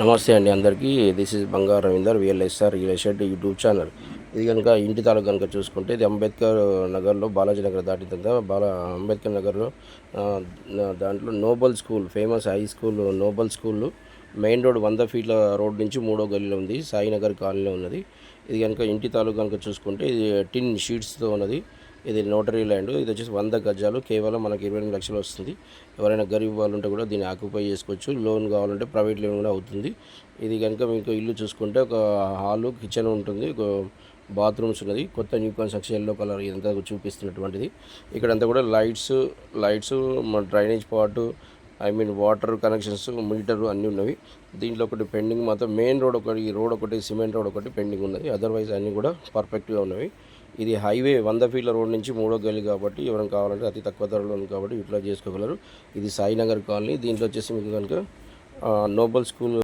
నమస్తే అండి అందరికీ. This is Bangaru Ravinder VLSR real estate YouTube channel. ఇది కనుక ఇంటి తాలూకు కనుక చూసుకుంటే ఇది అంబేద్కర్ నగర్లో బాలాజీ నగర్ దాటిన తర్వాత అంబేద్కర్ నగర్లో దాంట్లో noble school famous high school noble school main road 100 ఫీట్ల రోడ్ నుంచి 3వ గల్లీలో ఉంది. సాయినగర్ కాలనీలో ఉన్నది. ఇది కనుక ఇంటి తాలూకు కనుక చూసుకుంటే ఇది టిన్ షీట్స్తో ఉన్నది. ఇది నోటరీ ల్యాండ్. ఇది వచ్చేసి 100 గజాలు, కేవలం మనకి 28 లక్షలు వస్తుంది. ఎవరైనా గరీబ్ వాళ్ళు ఉంటే కూడా దీన్ని ఆక్యుపై చేసుకోవచ్చు. లోన్ కావాలంటే ప్రైవేట్ లోన్ కూడా అవుతుంది. ఇది కనుక మీకు ఇల్లు చూసుకుంటే ఒక హాలు, కిచెన్ ఉంటుంది, ఒక బాత్రూమ్స్ ఉన్నది. కొత్త న్యూ కన్స్ట్రక్షన్ ఎల్లో కలర్ ఇదంతా చూపిస్తున్నటువంటిది. ఇక్కడంతా కూడా లైట్స్ డ్రైనేజ్ పాటు వాటర్ కనెక్షన్స్, మీటరు అన్నీ ఉన్నవి. దీంట్లో ఒకటి పెండింగ్ మాత్రం మెయిన్ రోడ్ ఒకటి సిమెంట్ రోడ్ ఒకటి పెండింగ్ ఉన్నది. అదర్వైజ్ అన్నీ కూడా పర్ఫెక్ట్గా ఉన్నవి. ఇది హైవే 100 ఫీట్ల రోడ్ నుంచి 3వ గల్లీ కాబట్టి ఎవరైనా కావాలంటే అతి తక్కువ ధరలో ఉంది కాబట్టి యూటిలైజ్ చేసుకోగలరు. ఇది సాయినగర్ కాలనీ. దీంట్లో వచ్చేసి మీకు కనుక నోబల్ స్కూల్